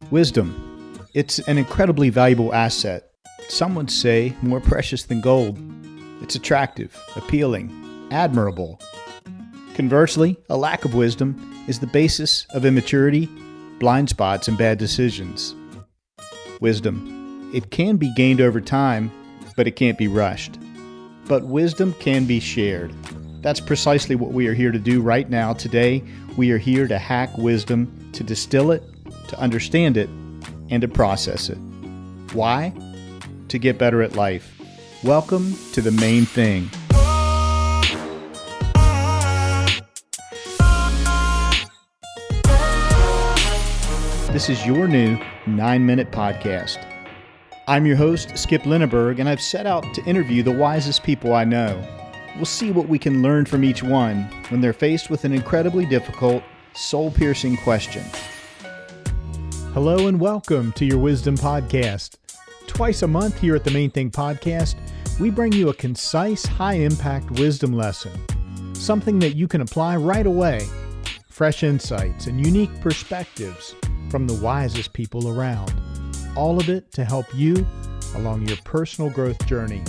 Wisdom. It's an incredibly valuable asset. Some would say more precious than gold. It's attractive, appealing, admirable. Conversely, a lack of wisdom is the basis of immaturity, blind spots, and bad decisions. Wisdom. It can be gained over time, but it can't be rushed. But wisdom can be shared. That's precisely what we are here to do right now. Today, we are here to hack wisdom, to distill it, to understand it, and to process it. Why? To get better at life. Welcome to the main thing. This is your new 9-minute podcast. I'm your host, Skip Linneberg, and I've set out to interview the wisest people I know. We'll see what we can learn from each one when they're faced with an incredibly difficult, soul-piercing question. Hello and welcome to your Wisdom Podcast. Twice a month here at the Main Thing Podcast, we bring you a concise, high-impact wisdom lesson. Something that you can apply right away. Fresh insights and unique perspectives from the wisest people around. All of it to help you along your personal growth journey.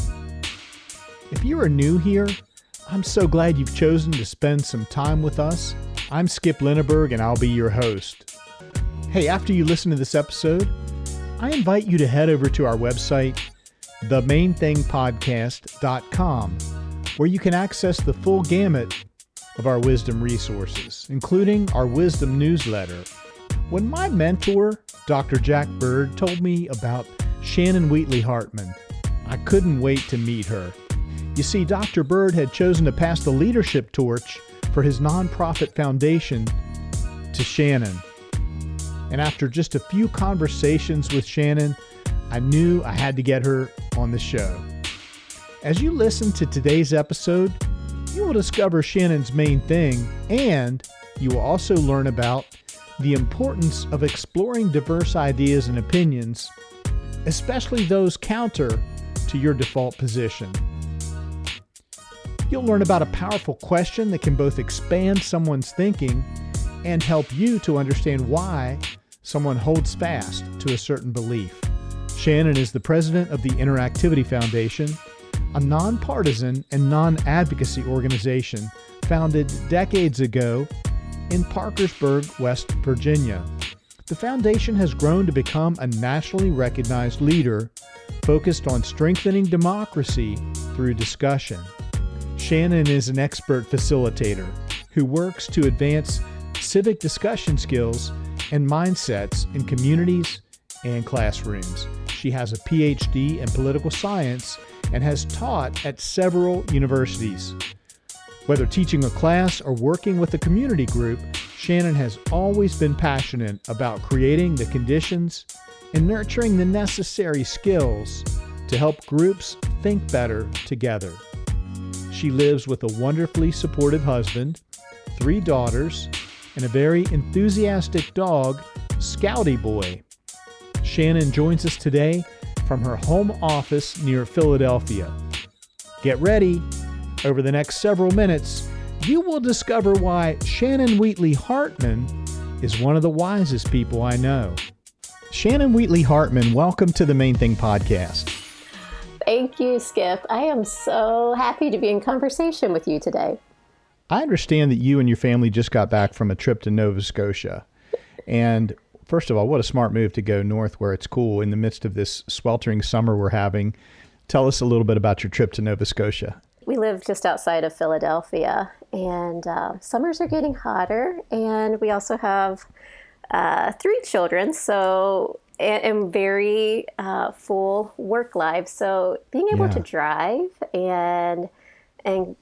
If you are new here, I'm so glad you've chosen to spend some time with us. I'm Skip Linneberg and I'll be your host. Hey, after you listen to this episode, I invite you to head over to our website, themainthingpodcast.com, where you can access the full gamut of our wisdom resources, including our wisdom newsletter. When my mentor, Dr. Jack Byrd, told me about Shannon Wheatley Hartman, I couldn't wait to meet her. You see, Dr. Byrd had chosen to pass the leadership torch for his nonprofit foundation to Shannon. And after just a few conversations with Shannon, I knew I had to get her on the show. As you listen to today's episode, you will discover Shannon's main thing, and you will also learn about the importance of exploring diverse ideas and opinions, especially those counter to your default position. You'll learn about a powerful question that can both expand someone's thinking and help you to understand why someone holds fast to a certain belief. Shannon is the president of the Interactivity Foundation, a nonpartisan and non-advocacy organization founded decades ago in Parkersburg, West Virginia. The foundation has grown to become a nationally recognized leader focused on strengthening democracy through discussion. Shannon is an expert facilitator who works to advance civic discussion skills and mindsets in communities and classrooms. She has a PhD in political science and has taught at several universities. Whether teaching a class or working with a community group, Shannon has always been passionate about creating the conditions and nurturing the necessary skills to help groups think better together. She lives with a wonderfully supportive husband, 3 daughters, and a very enthusiastic dog, Scouty Boy. Shannon joins us today from her home office near Philadelphia. Get ready. Over the next several minutes, you will discover why Shannon Wheatley Hartman is one of the wisest people I know. Shannon Wheatley Hartman, welcome to the Main Thing Podcast. Thank you, Skip. I am so happy to be in conversation with you today. I understand that you and your family just got back from a trip to Nova Scotia. And first of all, what a smart move to go north where it's cool in the midst of this sweltering summer we're having. Tell us a little bit about your trip to Nova Scotia. We live just outside of Philadelphia, and summers are getting hotter, and we also have 3 children, so and very full work lives. So being able to drive and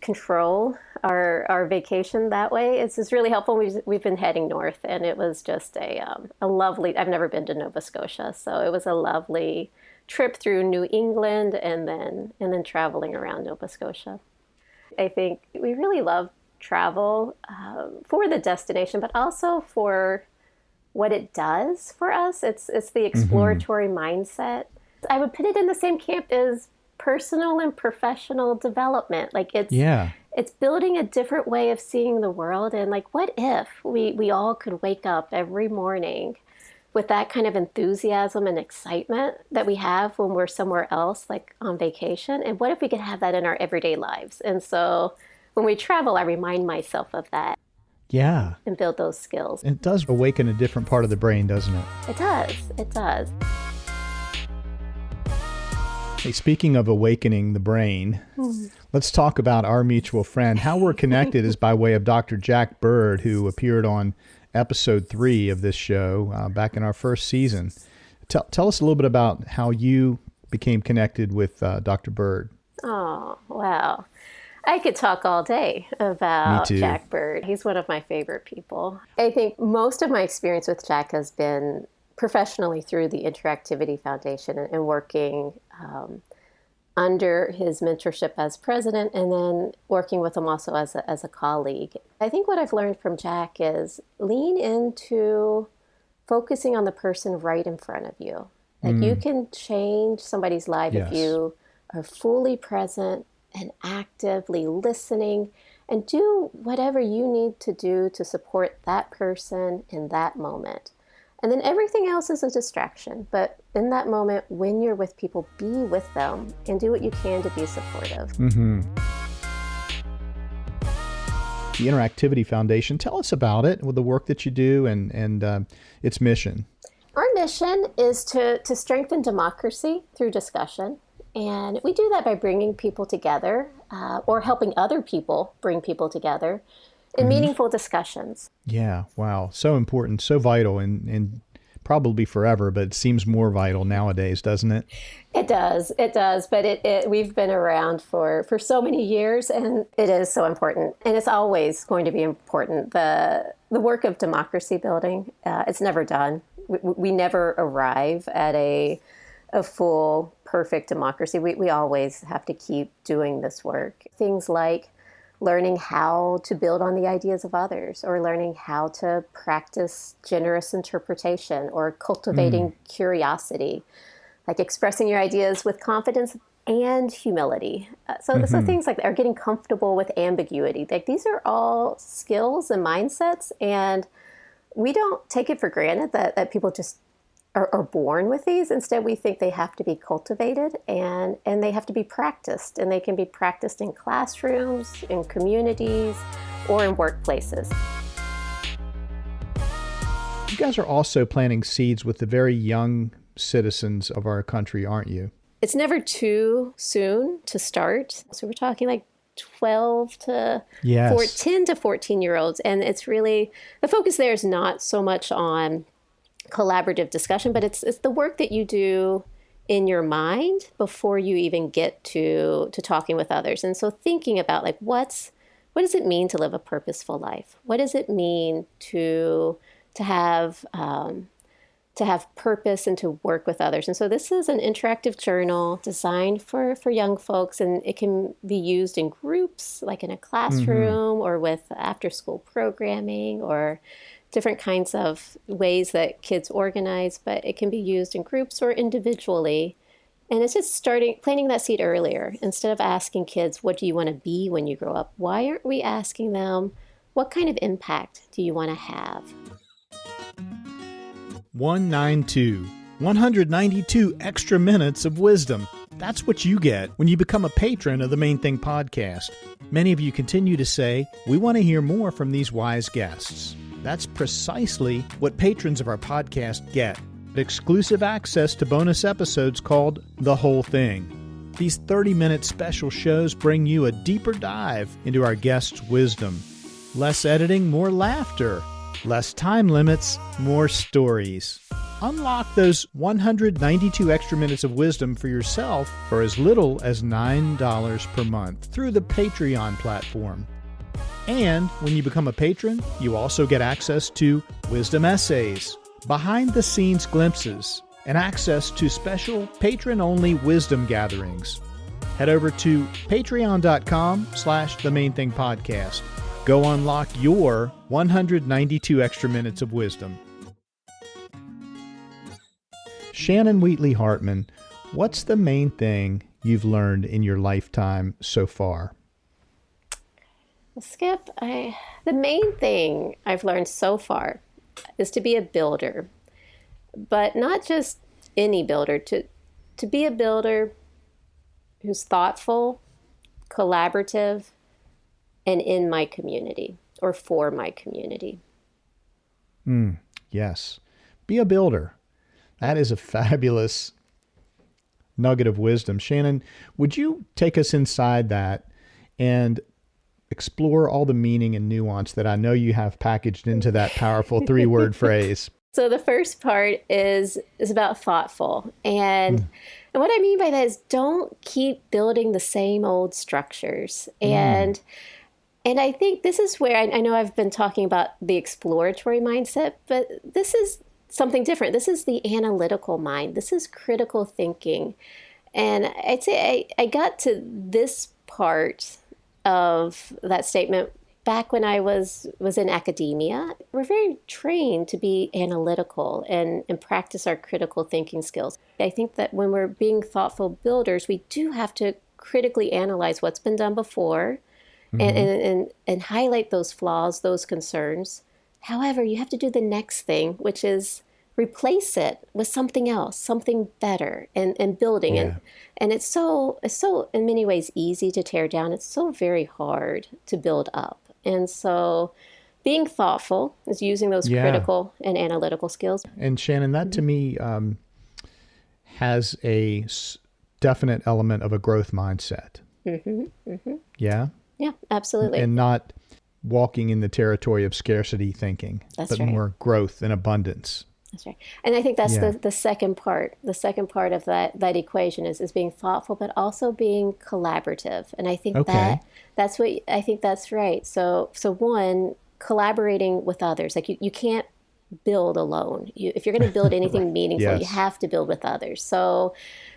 control our vacation that way is really helpful. We've been heading north, and it was just a lovely. I've never been to Nova Scotia, so it was a lovely trip through New England and then traveling around Nova Scotia. I think we really love travel for the destination, but also for what it does for us. It's the exploratory mindset. I would put it in the same camp as personal and professional development. Like it's building a different way of seeing the world. And like, what if we all could wake up every morning with that kind of enthusiasm and excitement that we have when we're somewhere else, like on vacation? And what if we could have that in our everyday lives? And so when we travel, I remind myself of that. Yeah. And build those skills. It does awaken a different part of the brain, doesn't it? It does. It does. Hey, speaking of awakening the brain, let's talk about our mutual friend. How we're connected is by way of Dr. Jack Byrd, who appeared on episode 3 of this show back in our first season. Tell us a little bit about how you became connected with Dr. Byrd. Oh, wow. I could talk all day about Jack Byrd. He's one of my favorite people. I think most of my experience with Jack has been professionally through the Interactivity Foundation and working under his mentorship as president, and then working with him also as a colleague. I think what I've learned from Jack is lean into focusing on the person right in front of you. Like you can change somebody's life if you are fully present and actively listening and do whatever you need to do to support that person in that moment. And then everything else is a distraction. But in that moment, when you're with people, be with them and do what you can to be supportive. Mm-hmm. The Interactivity Foundation, tell us about it, with the work that you do and its mission. Our mission is to strengthen democracy through discussion. And we do that by bringing people together or helping other people bring people together in meaningful discussions. Yeah, wow. So important, so vital, and probably forever, but it seems more vital nowadays, doesn't it? It does. But we've been around for so many years, and it is so important. And it's always going to be important. The work of democracy building, it's never done. We never arrive at a full, perfect democracy. We always have to keep doing this work. Things like learning how to build on the ideas of others, or learning how to practice generous interpretation, or cultivating curiosity, like expressing your ideas with confidence and humility. So things like that, are getting comfortable with ambiguity. Like these are all skills and mindsets, and we don't take it for granted that people just are born with these. Instead, we think they have to be cultivated and they have to be practiced. And they can be practiced in classrooms, in communities, or in workplaces. You guys are also planting seeds with the very young citizens of our country, aren't you? It's never too soon to start. So we're talking like 12 to 10 to 14-year-olds. And it's really, the focus there is not so much on collaborative discussion, but it's the work that you do in your mind before you even get to talking with others. And so thinking about like what does it mean to live a purposeful life? What does it mean to have purpose and to work with others? And so this is an interactive journal designed for young folks, and it can be used in groups, like in a classroom or with after-school programming or different kinds of ways that kids organize, but it can be used in groups or individually. And it's just planting that seed earlier. Instead of asking kids, what do you want to be when you grow up? Why aren't we asking them, what kind of impact do you want to have? 192 extra minutes of wisdom. That's what you get when you become a patron of the Main Thing podcast. Many of you continue to say, we want to hear more from these wise guests. That's precisely what patrons of our podcast get. Exclusive access to bonus episodes called The Whole Thing. These 30-minute special shows bring you a deeper dive into our guests' wisdom. Less editing, more laughter. Less time limits, more stories. Unlock those 192 extra minutes of wisdom for yourself for as little as $9 per month through the Patreon platform. And when you become a patron, you also get access to wisdom essays, behind-the-scenes glimpses, and access to special patron-only wisdom gatherings. Head over to patreon.com/themainthingpodcast. Go unlock your 192 extra minutes of wisdom. Shannon Wheatley Hartman, what's the main thing you've learned in your lifetime so far? Skip, the main thing I've learned so far is to be a builder. but not just any builder, to be a builder who's thoughtful, collaborative, and in my community or for my community. Yes. Be a builder. That is a fabulous nugget of wisdom. Shannon, would you take us inside that and explore all the meaning and nuance that I know you have packaged into that powerful 3-word phrase? So the first part is about thoughtful. And what I mean by that is don't keep building the same old structures. And I think this is where I know I've been talking about the exploratory mindset, but this is something different. This is the analytical mind. This is critical thinking. And I'd say I got to this part of that statement back when I was in academia. We're very trained to be analytical and practice our critical thinking skills. I think that when we're being thoughtful builders, we do have to critically analyze what's been done before and highlight those flaws, those concerns. However, you have to do the next thing, which is replace it with something else, something better, and building. Yeah. And it's so in many ways easy to tear down. It's so very hard to build up. And so being thoughtful is using those critical and analytical skills. And Shannon, that to me has a definite element of a growth mindset. Yeah? Yeah, absolutely. And not walking in the territory of scarcity thinking, but right. more growth and abundance. That's right. And I think that's the second part. The second part of that equation is being thoughtful, but also being collaborative. And I think that's what I think that's right. So one, collaborating with others. Like you can't build alone. If you're going to build anything meaningful, you have to build with others. So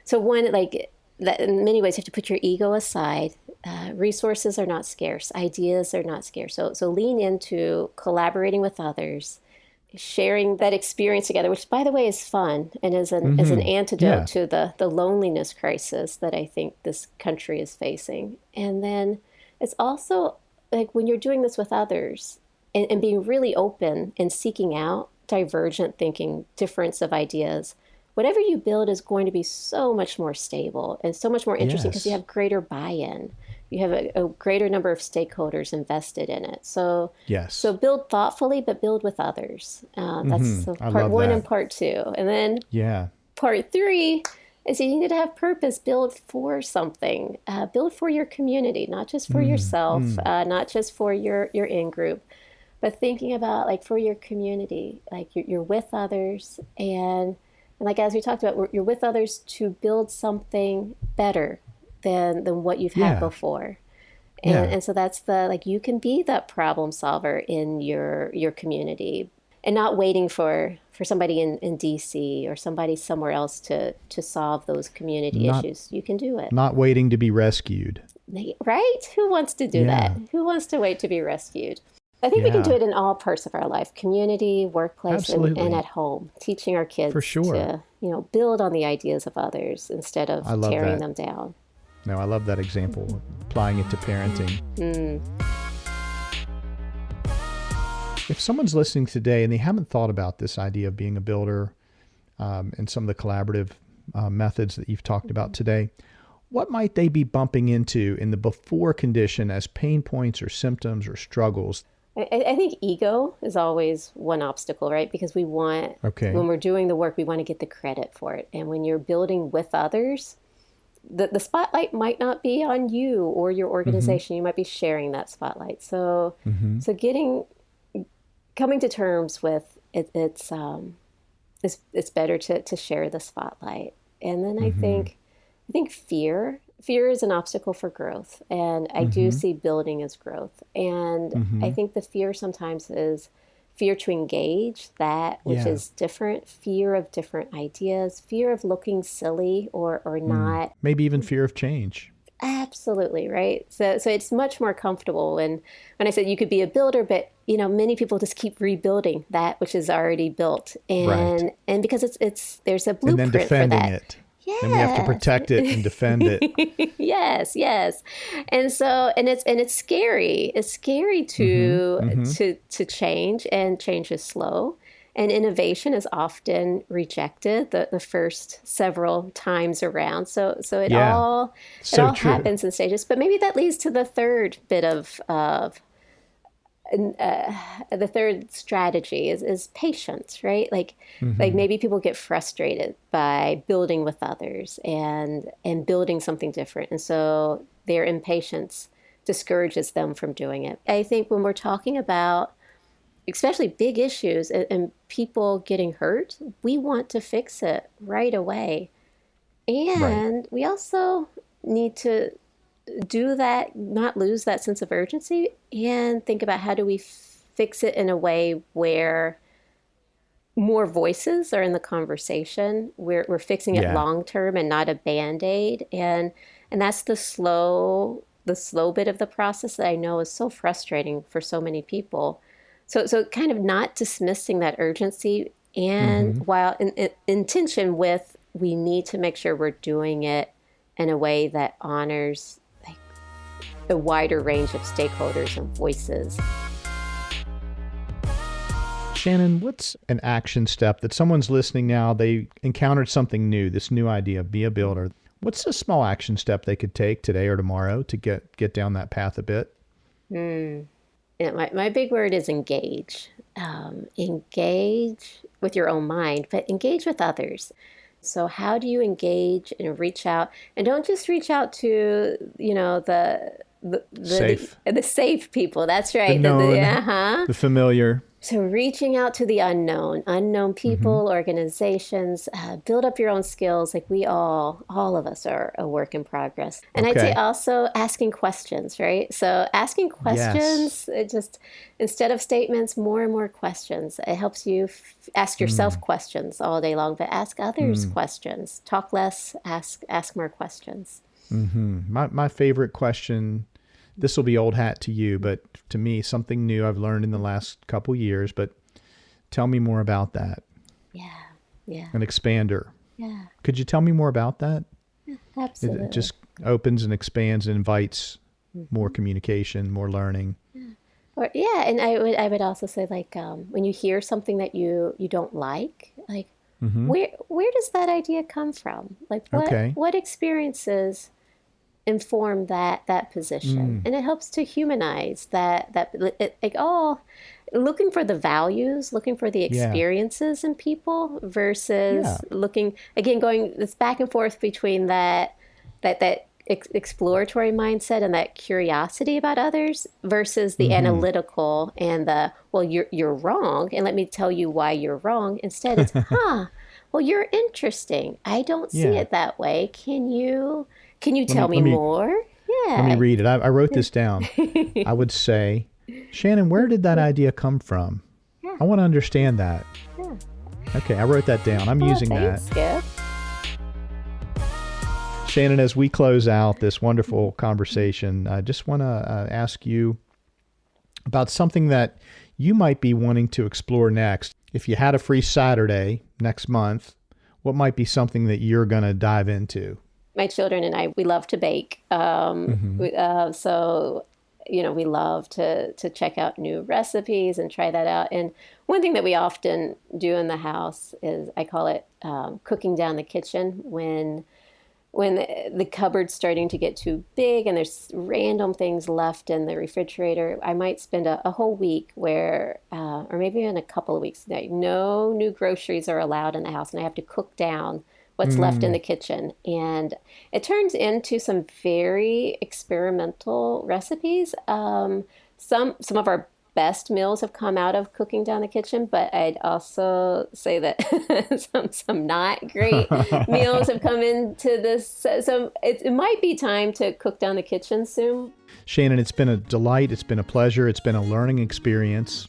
one, like that in many ways you have to put your ego aside. Resources are not scarce. Ideas are not scarce. So lean into collaborating with others, sharing that experience together, which, by the way, is fun and is an antidote to the loneliness crisis that I think this country is facing. And then it's also like when you're doing this with others and being really open and seeking out divergent thinking, difference of ideas, whatever you build is going to be so much more stable and so much more interesting because you have greater buy-in. You have a greater number of stakeholders invested in it. So build thoughtfully, but build with others. That's part one and part two. And then part three is you need to have purpose. Build for something. Build for your community, not just for yourself, not just for your in-group, but thinking about like for your community, like you're with others. And like as we talked about, you're with others to build something better than what you've had before. And so that's you can be that problem solver in your community and not waiting for somebody in DC or somebody somewhere else to solve those community issues. You can do it. Not waiting to be rescued. Right? Who wants to do that? Who wants to wait to be rescued? I think we can do it in all parts of our life, community, workplace, and at home, teaching our kids to build on the ideas of others instead of tearing them down. No, I love that example, applying it to parenting. If someone's listening today and they haven't thought about this idea of being a builder and some of the collaborative methods that you've talked about today, what might they be bumping into in the before condition as pain points or symptoms or struggles? I think ego is always one obstacle, right? Because we want, when we're doing the work, we want to get the credit for it. And when you're building with others, the spotlight might not be on you or your organization. You might be sharing that spotlight. So coming to terms with it's better to share the spotlight. And then I think fear is an obstacle for growth. And I do see building as growth. And I think the fear sometimes is fear to engage that which is different, fear of different ideas, fear of looking silly or not. Maybe even fear of change. Absolutely, right? So it's much more comfortable when I said you could be a builder, but many people just keep rebuilding that which is already built. And because it's there's a blueprint and then defending for that. it. And we have to protect it and defend it. Yes. And so, it's scary. It's scary to change, and change is slow. And innovation is often rejected the first several times around. So it all true. happens in stages. But maybe that leads to the third bit of the third strategy is patience, right? Like maybe people get frustrated by building with others and building something different. And so their impatience discourages them from doing it. I think when we're talking about especially big issues and people getting hurt, we want to fix it right away. And we also need to do that, not lose that sense of urgency, and think about how do we fix it in a way where more voices are in the conversation. We're fixing it long term and not a Band-Aid. And that's the slow bit of the process that I know is so frustrating for so many people. So kind of not dismissing that urgency, and while in tension with, we need to make sure we're doing it in a way that honors like a wider range of stakeholders and voices. Shannon, what's an action step that someone's listening now, they encountered something new, this new idea, be a builder. What's a small action step they could take today or tomorrow to get down that path a bit? My big word is engage. Engage with your own mind, but engage with others. So how do you engage and reach out? And don't just reach out to, the safe people. That's right. The known, the familiar. So reaching out to the unknown people, organizations, build up your own skills. Like all of us are a work in progress. And I'd say also asking questions, right? So asking questions, it just, instead of statements, more and more questions. It helps you ask yourself questions all day long, but ask others questions. Talk less, ask more questions. My favorite question, this will be old hat to you, but to me, something new I've learned in the last couple years, but tell me more about that. Yeah. An expander. Yeah. Could you tell me more about that? Yeah, absolutely. It just opens and expands and invites more communication, more learning. And I would also say, like, when you hear something that you don't like where does that idea come from? Like, what experiences inform that position? And it helps to humanize looking for the values, looking for the experiences in people versus looking, again, going this back and forth between that exploratory mindset and that curiosity about others versus the analytical and the, well, you're wrong, and let me tell you why you're wrong. Instead, it's, well, you're interesting. I don't see it that way. Can you tell me more? Yeah. Let me read it. I wrote this down. I would say, Shannon, where did that idea come from? Yeah. I want to understand that. Yeah. Okay, I wrote that down. I'm using that. Skip. Shannon, as we close out this wonderful conversation, I just want to ask you about something that you might be wanting to explore next. If you had a free Saturday next month, what might be something that you're going to dive into? My children and I, we love to bake. So, we love to check out new recipes and try that out. And one thing that we often do in the house is, I call it cooking down the kitchen. When the cupboard's starting to get too big and there's random things left in the refrigerator, I might spend a whole week where, or maybe even a couple of weeks, no new groceries are allowed in the house, and I have to cook down what's left in the kitchen. And it turns into some very experimental recipes. Some of our best meals have come out of cooking down the kitchen, but I'd also say that some not great meals have come into this. So it might be time to cook down the kitchen soon. Shannon, it's been a delight. It's been a pleasure. It's been a learning experience.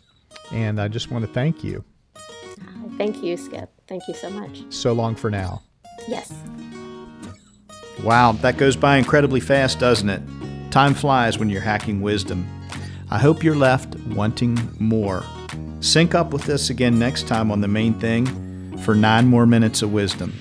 And I just want to thank you. Thank you, Skip. Thank you so much. So long for now. Yes. Wow, that goes by incredibly fast, doesn't it? Time flies when you're hacking wisdom. I hope you're left wanting more. Sync up with us again next time on The Main Thing for 9 more minutes of wisdom.